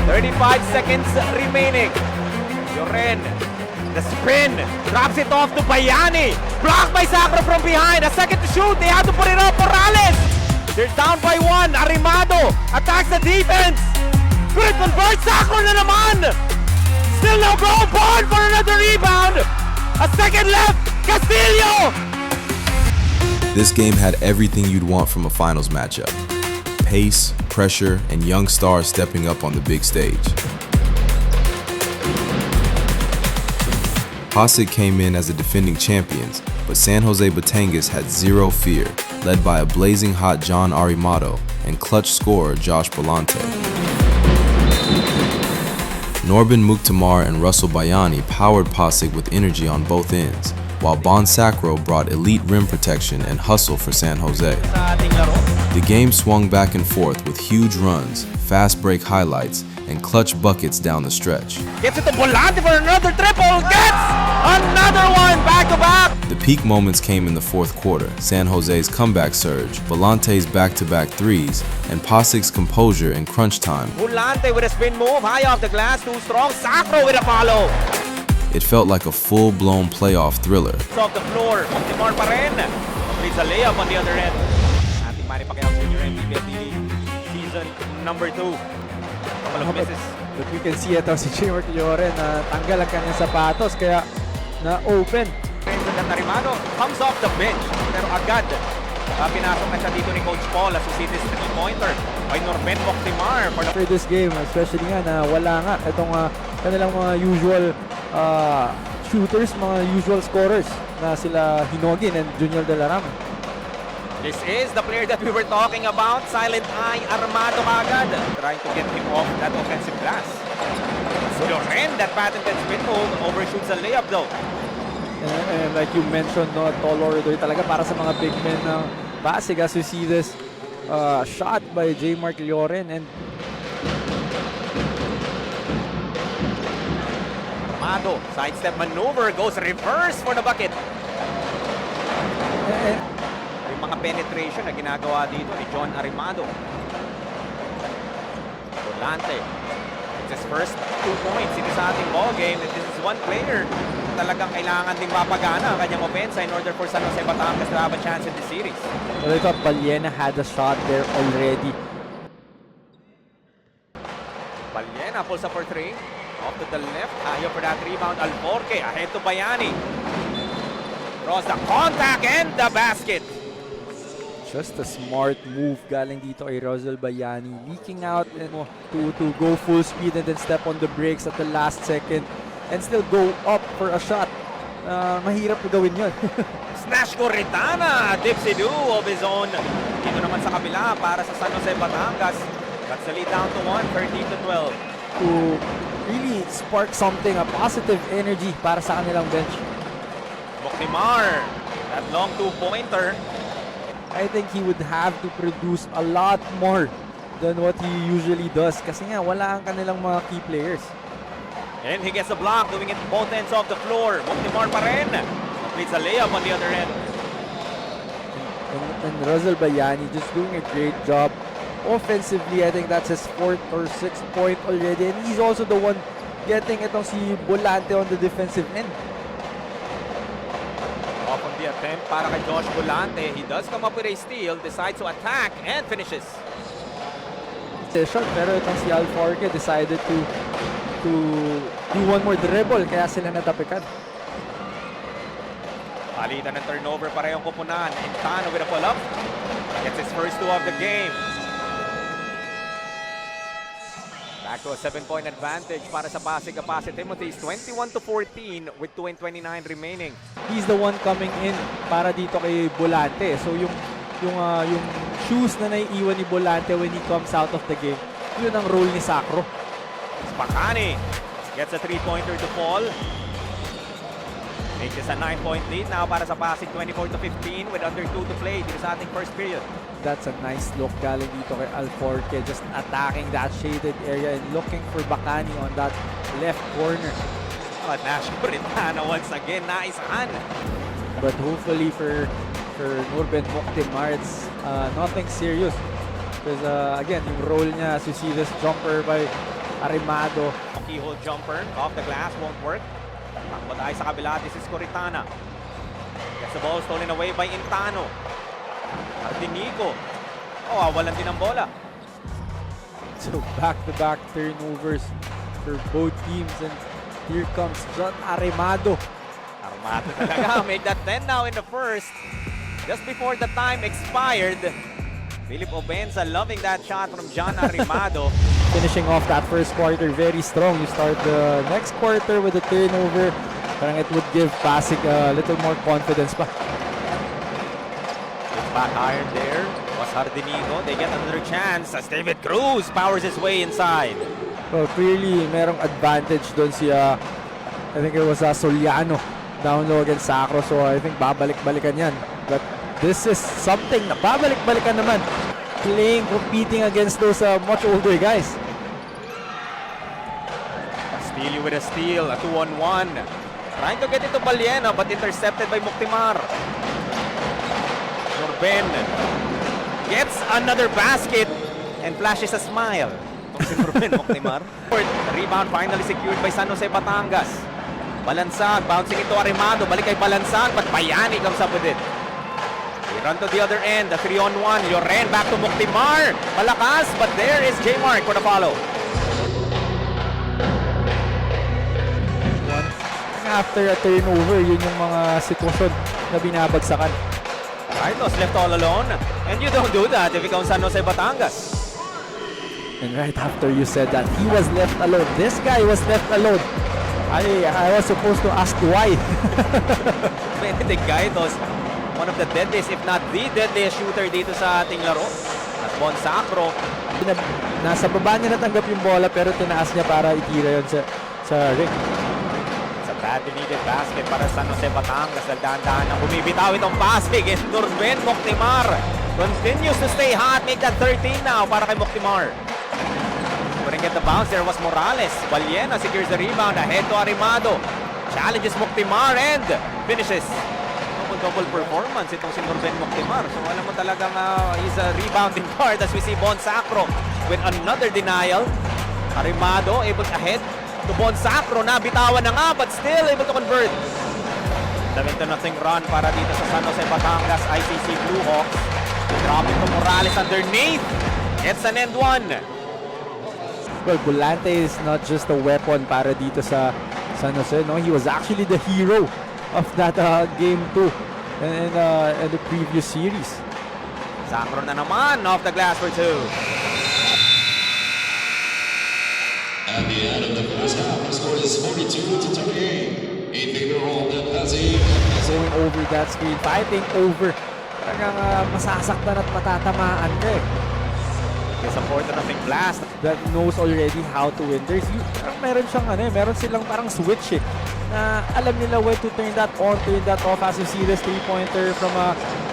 35 seconds remaining. Lloren, the spin, drops it off to Bayani. Blocked by Sacro from behind. A second to shoot. They have to put it up. Morales. They're down by one. Arimado attacks the defense. Could it convert? Sacro na naman. Still no goal. Bond for another rebound. A second left. Castillo. This game had everything you'd want from a finals matchup. Pace, pressure, and young stars stepping up on the big stage. Pasig came in as the defending champions, but San Jose Batangas had zero fear, led by a blazing hot John Arimado and clutch scorer Josh Bolante. Norben Muktamar and Russell Bayani powered Pasig with energy on both ends, while Bon Sacro brought elite rim protection and hustle for San Jose. The game swung back and forth with huge runs, fast break highlights, and clutch buckets down the stretch. Gets it to Bolante for another triple. Gets another one back to back. The peak moments came in the fourth quarter. San Jose's comeback surge, Volante's back-to-back threes, and Pasig's composure in crunch time. Bolante with a spin move, high off the glass, too strong. Sacro with a follow. It felt like a full-blown playoff thriller. It's off the floor. Muktimar pa rin. Completes a layup on the other end. Ating Manny Pacquiao Jr. MVP of the season number 2. Couple of misses. But we can see ito si Jimmer Lloren na tanggal ang kanyang sapatos kaya na-open. Renzo Arimado comes off the bench pero agad pinasok na siya dito ni Coach Paul as we see this 3-pointer by Norben Muktimar For this game, especially nga na wala nga itong kanilang mga usual shooters, mga usual scorers na sila Hinogin and Junior De La Rama. This is the player that we were talking about, Silent Eye Armado agad, trying to get him off that offensive glass. Lloren, that patented spin move, overshoots a layup though. And like you mentioned, no, tall order talaga para sa mga big men ng Pasig as we see this shot by J. Mark Lloren and Armado, sidestep maneuver, goes reverse for the bucket. Yung mga penetration na ginagawa dito ni John Arimado. Volante, it's his first 2 points in sa ating ball game. This is one player talagang kailangan ding mapagana ang kanyang opensa in order for San Jose Batangas to have a chance in the series. Well, I thought Balyena had a shot there already. Balyena pulls up for 3. Off to the left. Ayaw for that rebound. Alforque ahead to Bayani. Draws the contact and the basket. Just a smart move galing dito kay Rosel Bayani. Leaking out and to go full speed and then step on the brakes at the last second and still go up for a shot. Mahirap na gawin yun. Snatch Corritana, dipsy-do of his own. Dito naman sa kabila para sa San Jose Batangas. Cuts the lead down to 1, 13-12. To really spark something, a positive energy para sa kanilang bench. Muktimar, that long 2-pointer. I think he would have to produce a lot more than what he usually does kasi nga wala ang kanilang mga key players. And he gets a block, doing it both ends of the floor. Muktimar pa rin. Completes a layup on the other end. And Rosel Bayani just doing a great job. Offensively, I think that's his 4th or 6th point already. And he's also the one getting itong si Bolante on the defensive end. Off on the attempt para kay Josh Bolante. He does come up with a steal, decides to attack, and finishes. Shot, pero itong si Alforque decided to do one more dribble, kaya sila natapikan. Palitan ng turnover parehong kupunan. Intano with a pull-up. Gets his first 2 of the game. Back to a 7-point advantage para sa Pasig Apase Timothy's 21-14 with 2:29 remaining. He's the one coming in para dito kay Bolante. So yung shoes na naiiwan ni Bolante when he comes out of the game, yun ang role ni Sacro. Spacani gets a 3-pointer to fall. Makes this a 9-point lead now para sa Pasig, 24-15 with under 2 to play dito sa ating first period. That's a nice look galing dito kay Alforque, just attacking that shaded area and looking for Bacani on that left corner. But Nash Corritana once again naisahan. But hopefully for Norben Muktimar, it's nothing serious. Because again, yung role niya, as you see this jumper by Arrimado. Keyhole jumper off the glass won't work. Takbo tayo sa kabila. This is Coritana. Gets the ball stolen away by Intano. Ardinico. Oh, walan din ang bola. So back-to-back turnovers for both teams, and here comes John Arrimado. Armado talaga. Make that 10 now in the first. Just before the time expired. Philip Obenza loving that shot from John Arrimado. Finishing off that first quarter very strong. You start the next quarter with a turnover. Parang it would give Pasig a little more confidence pa. It's back iron there. Was Ardinico. They get another chance as David Cruz powers his way inside. Well, clearly, merong advantage doon si, I think it was Soliano down low against Sacro. So I think babalik-balikan yan. But this is something na babalik-balikan naman. Competing against those much older guys. Castillo with a steal, a 2-on-1. Trying to get it to Baliena but intercepted by Moctimar. Norben gets another basket and flashes a smile. Itong si Norben Moctimar. Rebound finally secured by San Jose Batangas. Balansag, bouncing into Arrimado. Balik kay Balansag but Bayani comes up with it. They run to the other end, the 3-on-1. Lloren back to Moctimar. Malakas, but there is J. Mark for the follow. After a turnover, yun yung mga sitwasyon na binabagsakan. Carlos left all alone. And you don't do that if you come San Jose Batangas. And right after you said that, he was left alone. This guy was left alone. I was supposed to ask why. Benedict Gaitos, one of the deadliest, if not the deadliest shooter dito sa ating laro. At Bon Sacro. Nasa baba niya natanggap yung bola pero tinaas niya para itira yun sa ring. It's a badly needed basket para San Jose Batangas. Nagdahan-dahan ang bumibitaw itong Pasig. And Norben Moctimar continues to stay hot. Make that 13 now para kay Moctimar. Couldn't get the bounce. There was Morales. Baliena secures the rebound. Ahead to Arrimado. Challenges Moctimar and finishes. Double performance itong si Norben Moctimar. So alam mo talagang he's a rebounding guard as we see Bon Sacro with another denial. Arrimado able ahead to Bon Sacro. Nabitawan na nga but still able to convert. 7-0 run para dito sa San Jose Batangas ICC Blue Hawks. Dropping to Morales underneath. It's an end one. Well, Volante is not just a weapon para dito sa San Jose. No, he was actually the hero of that game 2 and the previous series. Sacro na naman off the glass for 2. At the end of the first half, the score is 42-38 in favor of the Pasig. Going over that screen, fighting over. Talagang masasaktan at matatamaan ka eh. It's a 4-0 blast. That knows already how to win. Meron siyang meron silang parang switch eh, na alam nila when to turn that on, turn that off. As you see this 3-pointer from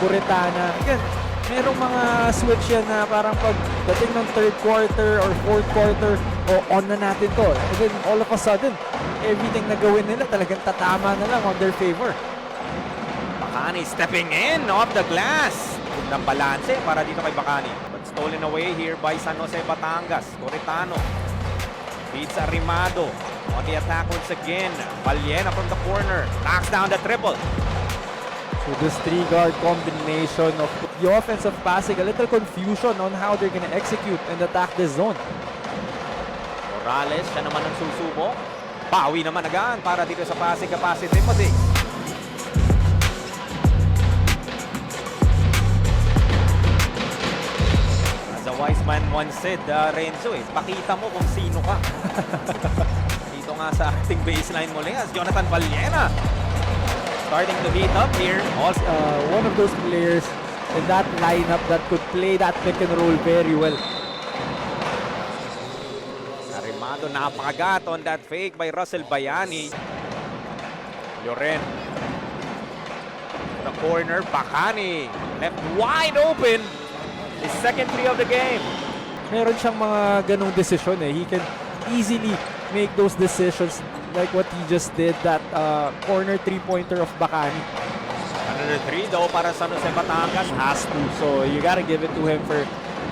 Coritana. Again, merong mga switch yan na parang pagdating ng third quarter or fourth quarter, on na natin to. And then all of a sudden, everything na gawin nila talagang tatama na lang on their favor. Bacani stepping in off the glass. Gandang balanse para dito kay Bacani. But stolen away here by San Jose Batangas. Coritano beats Arrimado on the attack once again. Baliena from the corner knocks down the triple. So this three-guard combination of the offense of Pasig, a little confusion on how they're gonna execute and attack this zone. Morales, siya naman ang susubo. Bawi naman agad para dito sa Pasig capacity Pasig. As a wise man once said, Renzo, pakita mo kung sino ka. Dito nga sa ating baseline muli as Jonathan Baliena starting to heat up here. Also, one of those players in that lineup that could play that pick and roll very well. Arrimado napakagat on that fake by Russell Bayani. Lloren. The corner, Bacani left wide open. His second three of the game. Meron siyang mga ganong desisyon eh. He can easily make those decisions like what he just did, that corner three-pointer of Bacani. Another three though para San Jose Batangas. Has to. So you gotta give it to him for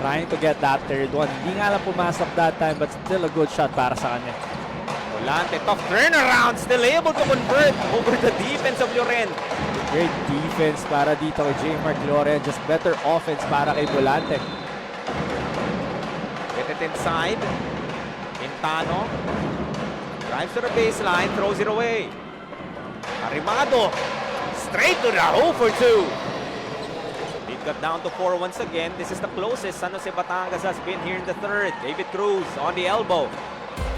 trying to get that third one. Hindi nga lang pumasok that time, but still a good shot para sa kanya. Volante, tough turnaround, still able to convert over the defense of Lloren. Great defense para dito kay J. Mark Lloren. Just better offense para kay Volante. Get it inside. Intano. Drives to the baseline, throws it away. Arrimado. Straight to the 0 for 2. Lead got down to 4 once again. This is the closest San Jose Batangas has been here in the third. David Cruz on the elbow.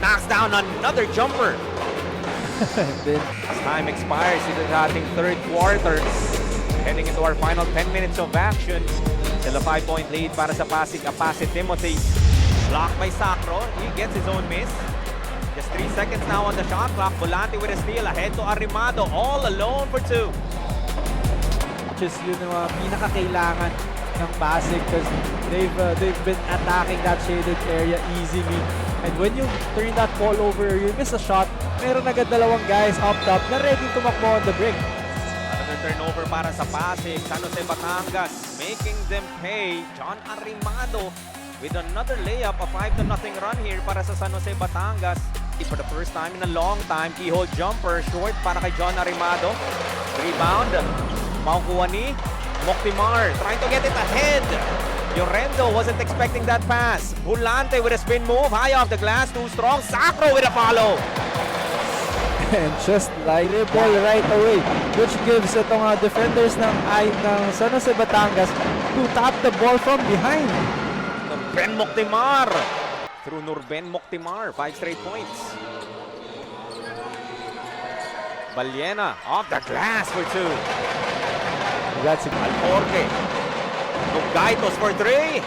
Knocks down another jumper. And then, As time expires, ito sa ating third quarter. Heading into our final 10 minutes of action. Still a 5-point lead para sa Pasig Apase Timothy. Blocked by Sacro. He gets his own miss. Just 3 seconds now on the shot clock. Volante with a steal. Ahead to Arrimado. All alone for 2. just yun yung mga pinakakailangan ng Pasig because they've been attacking that shaded area easily. And when you turn that ball over, you miss a shot, meron agad dalawang guys up top na ready tumakbo on the break. Another turnover para sa Pasig. San Jose Batangas making them pay. John Arrimado with another layup. A 5-0 run here para sa San Jose Batangas. For the first time in a long time, keyhole jumper. Short para kay John Arrimado. Rebound. Makukuha ni Moctimar. Trying to get it ahead. Llorendo wasn't expecting that pass. Volante with a spin move. High off the glass. Too strong. Sacro with a follow. And just like ball right away, which gives itong defenders ng San Jose Batangas to tap the ball from behind. Ben Moctimar. Through Nurben Moctimar. 5 straight points. Baliena off the glass for 2. That's it. Alforque. Gaitos for 3.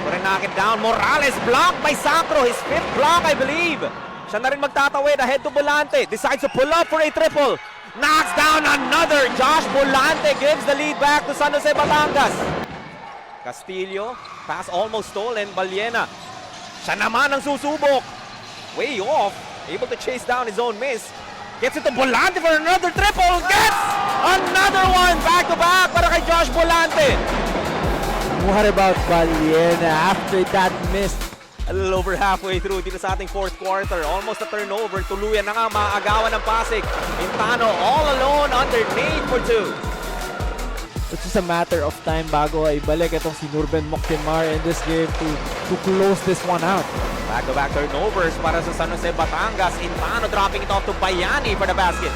Couldn't knock it down. Morales blocked by Sacro. His 5th block, I believe. Siya na rin magtatawid ahead to Volante. Decides to pull up for a triple. Knocks down another. Josh Volante gives the lead back to San Jose Batangas. Castillo. Pass almost stolen. Baliena. Siya naman ang susubok. Way off. Able to chase down his own miss. Gets it to Volante for another triple. Gets another one. Back-to-back para kay Josh Volante. What about Baliena after that miss? A little over halfway through dito sa ating fourth quarter. Almost a turnover. Tuluyan na nga maaagawan ng Pasig. Intano all alone underneath for 2. It's just a matter of time bago ay balik itong si Nurben Moctimar in this game to close this one out. Back-to-back turnovers para sa San Jose Batangas. Intano dropping it off to Bayani for the basket.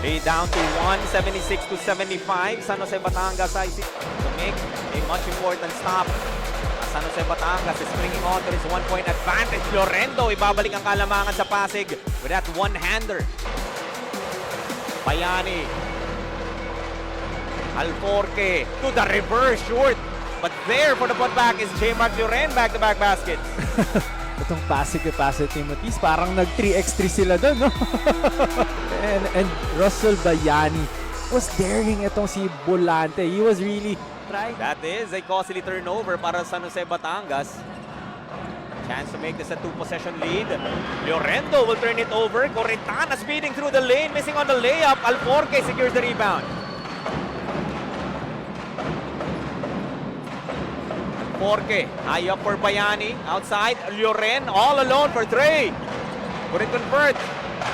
Lead down to 176-75. San Jose Batangas ay to make a much important stop. San Jose Batangas is clinging on to his 1-point advantage. Llorendo ibabalik ang kalamangan sa Pasig with that one-hander. Bayani. Alforque to the reverse short. But there for the putback is J. Mark Lloren. Back-to-back baskets. Itong Pasig Timothy's parang nag-3x3 sila doon, no? and Russell Bayani was daring itong si Volante. He was really trying. That is a costly turnover para San Jose Batangas. Chance to make this a 2-possession lead. Llorendo will turn it over. Corritana speeding through the lane, missing on the layup. Alforque secures the rebound. Alforque, high up for Bayani. Outside, Lloren all alone for 3. Couldn't convert.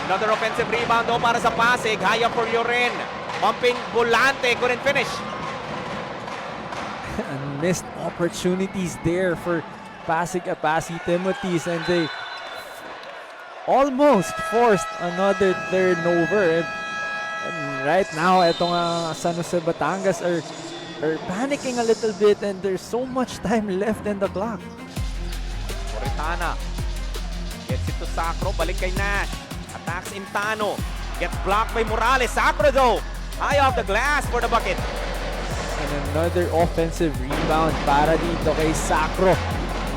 Another offensive rebound though para sa Pasig. High up for Lloren. Bumping Volante, couldn't finish. And missed opportunities there for Pasig Timothy's, and they almost forced another turnover. And right now, itong San Jose Batangas are panicking a little bit, and there's so much time left in the clock. Corritana gets it to Sacro, balik kay Nash. Attacks Intano, gets blocked by Morales. Sacro though, high off the glass for the bucket. And another offensive rebound para dito kay Sacro.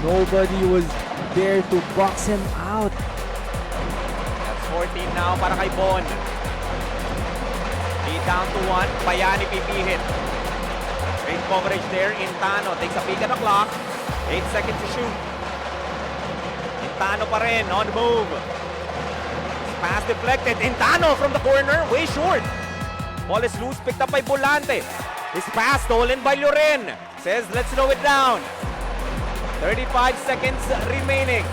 Nobody was there to box him out. That's 14 now para kay Bon. Lead down to 1. Bayani pipihit. Great coverage there. Intano takes a peek at the clock. 8 seconds to shoot. Intano pa rin on the move. Pass deflected. Intano from the corner. Way short. Ball is loose. Picked up by Volante. His pass stolen by Loren. Says, let's slow it down. 35 seconds remaining.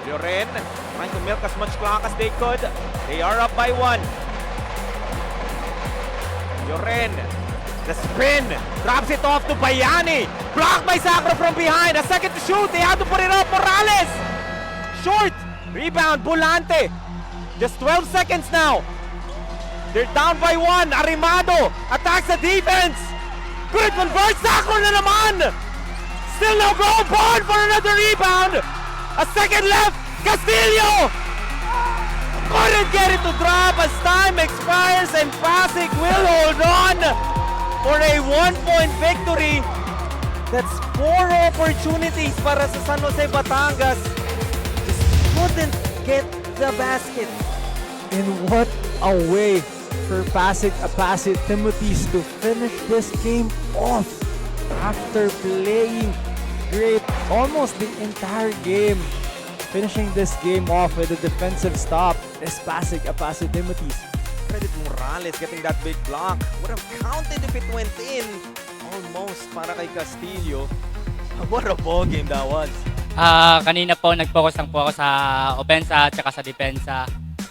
Loren trying to milk as much clock as they could. They are up by 1. Loren, the spin, drops it off to Bayani. Blocked by Sacro from behind. A second to shoot. They have to put it up. Morales, short. Rebound, Bulante. Just 12 seconds now. They're down by 1. Arimado attacks the defense. Good convert. Sacro na naman. Still no goal. Bond for another rebound. A second left. Castillo couldn't get it to drop as time expires and Pasig will hold on for a 1-point victory. That's 4 opportunities para sa San Jose Batangas. Just couldn't get the basket. And what a way for Pasig Timothy's to finish this game off after playing great almost the entire game. Finishing this game off with a defensive stop is Pasig Timothy's. Credit Morales getting that big block. Would have counted if it went in. Almost para kay Castillo. What a ball game that was. Kanina po nag-focus lang po ako sa opensa at saka sa depensa.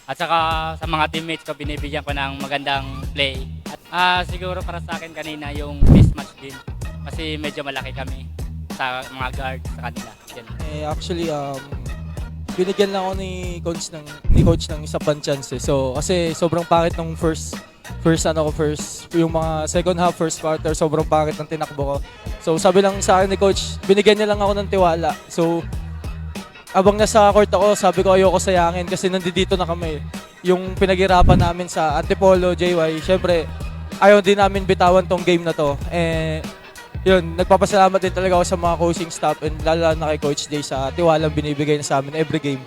At saka sa mga teammates ko binibigyan ko ng magandang play. At siguro para sa akin kanina yung mismatch din. Kasi medyo malaki kami sa mga guard sa kanila. Yan. Actually, binigyan lang ako ni coach ng isa pang chance eh. So kasi sobrang pangit ng first yung mga second half, first quarter, sobrang pangit ng tinakbo ko. So sabi lang sa akin ni coach, binigyan niya lang ako ng tiwala. So abang nasa court ako, sabi ko ayoko sayangin kasi nandito na kami. Yung pinaghirapan namin sa Antipolo, JY, syempre ayaw din namin bitawan tong game na to. Yun, nagpapasalamat din talaga ako sa mga coaching staff and lalo na kay Coach Jay sa tiwalang binibigay na sa amin every game.